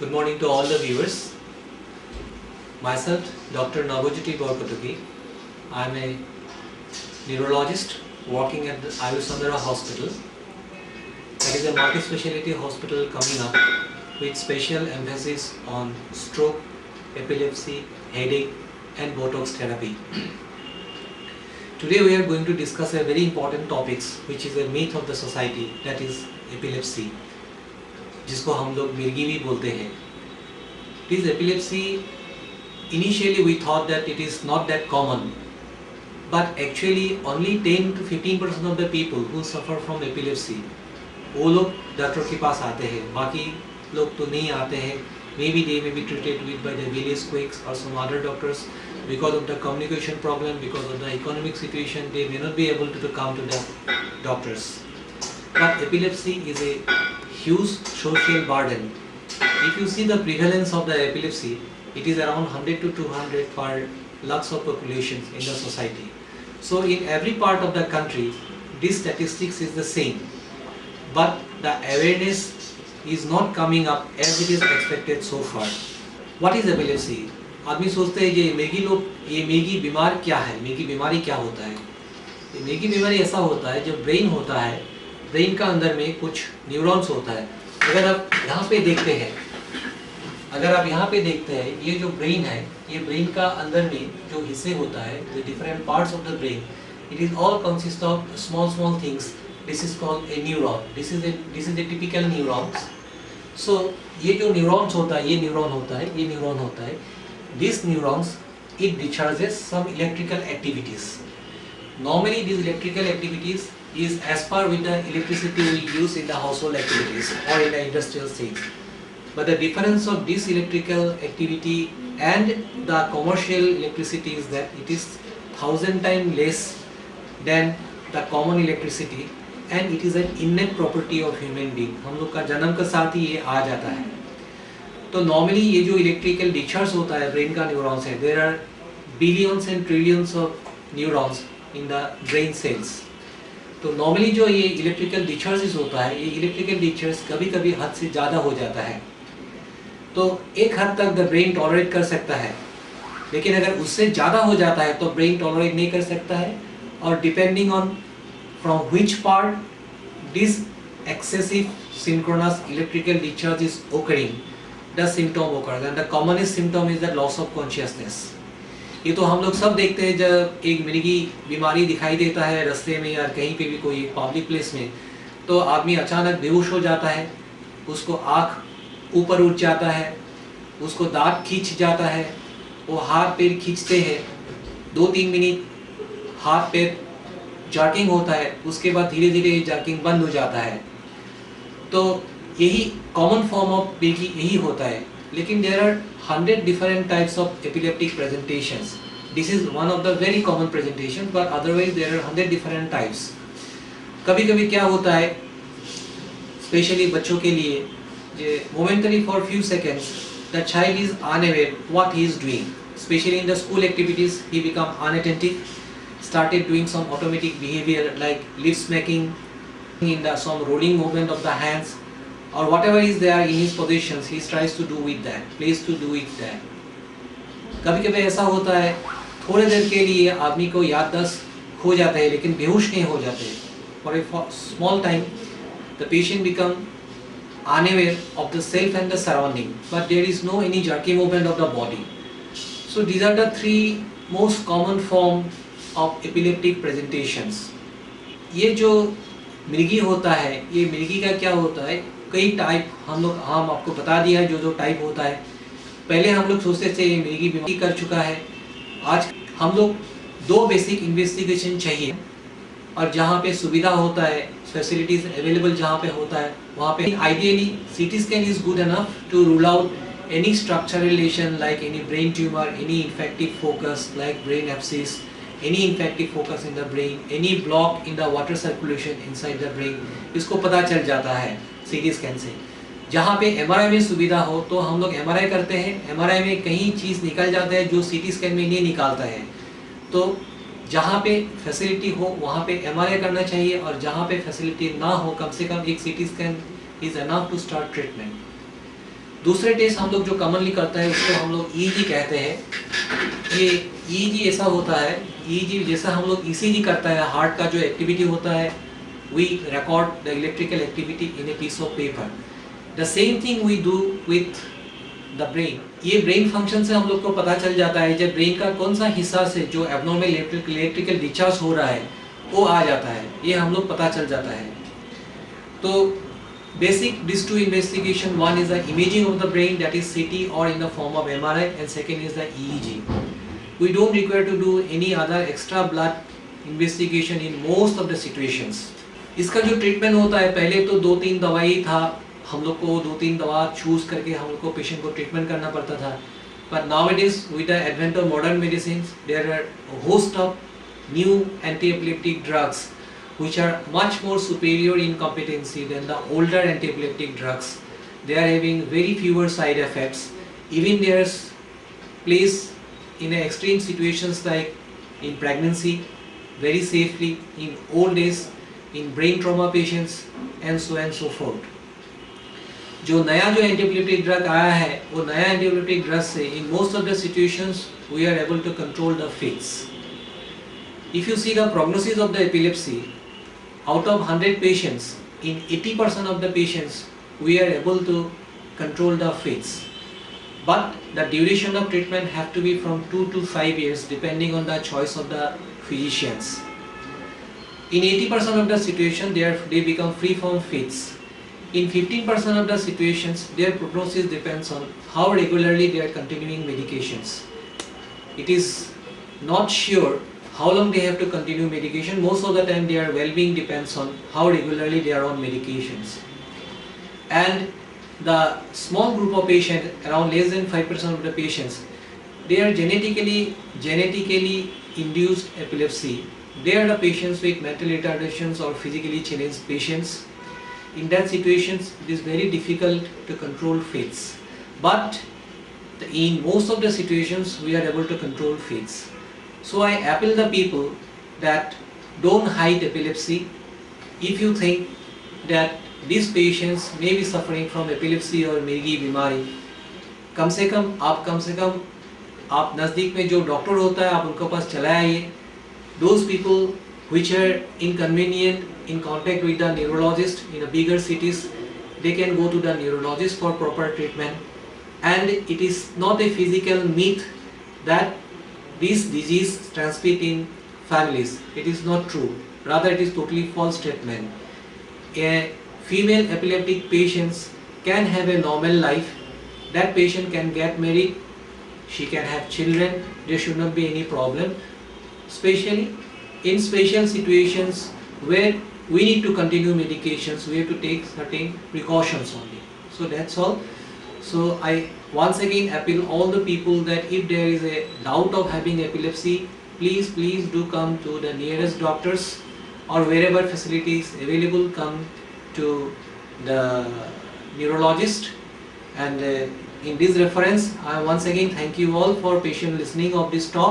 Good morning to all the viewers. Myself, Dr. Barkataky. I am a neurologist working at the Ayurveda Hospital. That is a multi-speciality hospital coming up with special emphasis on stroke, epilepsy, headache and Botox therapy. Today we are going to discuss a very important topics which is a myth of the society, that is epilepsy, जिसको हम लोग मिर्गी भी बोलते हैं. This epilepsy, initially we thought that it is not that common, but actually only 10 to 15% of the people who suffer from epilepsy, वो लोग doctor के पास आते हैं, बाकी लोग तो नहीं आते हैं. Maybe they may be treated with by the village quakes or some other doctors. Because of the communication problem, because of the economic situation, they may not be able to come to the doctors. But epilepsy is a huge social burden. If you see the prevalence of the epilepsy, it is around 100 to 200 per lakhs of populations in the society. So in every part of the country, this statistics is the same. But the awareness is not coming up as it is expected so far. What is epilepsy? आदमी सोचते हैं ये Maggi बीमार क्या है, Maggi बीमारी क्या होता है. ये मेगी बीमारी ऐसा होता है, जब ब्रेन होता है, ब्रेन का अंदर में कुछ न्यूरॉन्स होता है. अगर आप यहाँ पे देखते हैं, ये जो ब्रेन है, ये ब्रेन का अंदर में जो हिस्से होता है, the different parts of the brain, it is all consist of small things. This is called a neuron. This is a typical neurons. So ये जो न्यूरॉन्स होता है, ये न्यूरॉन होता है. These neurons, it discharges some electrical activities. Normally these electrical activities is as per with the electricity we use in the household activities or in the industrial stage. But the difference of this electrical activity and the commercial electricity is that it is 1000 times less than the common electricity, and it is an innate property of human being. हम लोग का जन्म के साथ ही ये आ जाता है. तो नॉर्मली ये जो इलेक्ट्रिकल डिस्चार्ज होता है ब्रेन का न्यूरॉन्स है, there are billions and trillions of neurons in the brain cells. तो नॉर्मली जो ये इलेक्ट्रिकल डिस्चार्ज होता है, ये इलेक्ट्रिकल डिस्चार्ज कभी कभी हद से ज़्यादा हो जाता है. तो एक हद तक द ब्रेन टॉलरेट कर सकता है, लेकिन अगर उससे ज़्यादा हो जाता है तो ब्रेन टॉलरेट नहीं कर सकता है. और depending on from which part this excessive synchronous electrical discharge is occurring, the symptom occurs, and the commonest symptom is the loss of consciousness. ये तो हम लोग सब देखते हैं, जब एक मिर्गी बीमारी दिखाई देता है रास्ते में या कहीं पे भी कोई पब्लिक प्लेस में, तो आदमी अचानक बेहोश हो जाता है, उसको आँख ऊपर उठ जाता है, उसको दांत खींच जाता है, वो हाथ पैर खींचते हैं, 2-3 मिनट हाथ पैर जर्किंग होता है, उसके बाद धीरे धीरे जर्किंग बंद हो जाता है. तो यही कॉमन फॉर्म ऑफ मिर्गी यही होता है. लेकिन there are 100 different types of epileptic presentations. This is one of the very common presentation, but otherwise there are 100 different types. कभी कभी क्या होता है, स्पेशली बच्चों के लिए, momently for few seconds the child is unaware what he is doing. Specially in the school activities he become unattentive, started doing some automatic behavior like lip smacking, in the some rolling movement of the hands, or whatever is there in his positions, he tries to do with that, plays to do with that. कभी कभी ऐसा होता है, थोड़े देर के लिए आदमी को याददाश्त खो जाता है, लेकिन बेहोश नहीं हो जाते. For a small time, the patient become unaware of the self and the surrounding, but there is no any jerky movement of the body. So these are the 3 most common form of epileptic presentations. ये जो मिर्गी होता है, ये मिर्गी का क्या होता है, कई टाइप हम आपको बता दिया है जो टाइप होता है. पहले हम लोग सोचते थे ये मिर्गी बीमारी कर चुका है. आज हम लोग 2 बेसिक इन्वेस्टिगेशन चाहिए, और जहाँ पे सुविधा होता है, फैसिलिटीज अवेलेबल जहाँ पे होता है, वहाँ पे ideally CT scan is good enough to rule out any structural lesion like any brain tumour, any infective focus like brain abscess, any infective focus in the brain, any block in the water circulation inside the brain. इसको पता चल जाता है CT scan से. जहाँ पे MRI में सुविधा हो तो हम लोग एमआरआई करते हैं. एमआरआई में कहीं चीज़ निकल जाता है जो सीटी स्कैन में नहीं निकालता है. तो जहाँ पे फैसिलिटी हो वहाँ पे एमआरआई करना चाहिए, और जहाँ पे फैसिलिटी ना हो कम से कम एक CT scan is enough to start treatment. दूसरे टेस्ट हम लोग जो कॉमनली करते हैं उसको हम लोग ईईजी कहते हैं। ये ईईजी ऐसा होता है, ईईजी जैसा हम लोग ईसीजी करता है, हार्ट का जो एक्टिविटी होता है, we record the electrical activity in a piece of paper. The same thing we do with the brain. ये ब्रेन फंक्शन से हम लोग को पता चल जाता है जब ब्रेन का कौन सा हिस्सा से जो एब्नॉर्मल इलेक्ट्रिकल डिस्चार्ज हो रहा है वो आ जाता है, ये हम लोग पता चल जाता है। तो basic these two investigation, one is the imaging of the brain, that is CT or in the form of MRI, and second is the EEG. We don't require to do any other extra blood investigation in most of the situations. इसका जो treatment होता है, पहले तो 2-3 दवाई था, हम लोग को 2-3 दवा चूज करके हम लोग को पेशेंट को ट्रीटमेंट करना पड़ता था। But nowadays with the advent of modern medicines, there are a host of new anti-epileptic drugs which are much more superior in competency than the older anti-epileptic drugs. They are having very fewer side effects. Even there's place in extreme situations like in pregnancy, very safely, in old age, in brain trauma patients, and so forth. जो नया जो anti-epileptic drug आया है, वो नया anti-epileptic drug से in most of the situations we are able to control the fits. If you see the prognosis of the epilepsy, out of 100 patients, in 80% of the patients we are able to control the fits, but the duration of treatment have to be from 2 to 5 years depending on the choice of the physicians. In 80% of the situation they become free from fits. In 15% of the situations their prognosis depends on how regularly they are continuing medications. It is not sure how long they have to continue medication. Most of the time their well-being depends on how regularly they are on medications. And the small group of patients, around less than 5% of the patients, they are genetically induced epilepsy. They are the patients with mental retardations or physically challenged patients. In that situations it is very difficult to control fits. But in most of the situations we are able to control fits. So I appeal the people that don't hide epilepsy. If you think that these patients may be suffering from epilepsy or मेरी बीमारी, कम से कम आप नज़दीक में जो doctor होता है आप उनके पास चले आइए। Those people which are inconvenient in contact with the neurologist in a bigger cities, they can go to the neurologist for proper treatment. And it is not a physical myth that this disease transmit in families. It is not true. Rather, it is totally false statement. A female epileptic patient can have a normal life. That patient can get married. She can have children. There should not be any problem. Especially in special situations where we need to continue medications, we have to take certain precautions only. So that's all. So I once again appeal all the people that if there is a doubt of having epilepsy, please do come to the nearest doctors or wherever facilities available, come to the neurologist. And in this reference I once again thank you all for patient listening of this talk.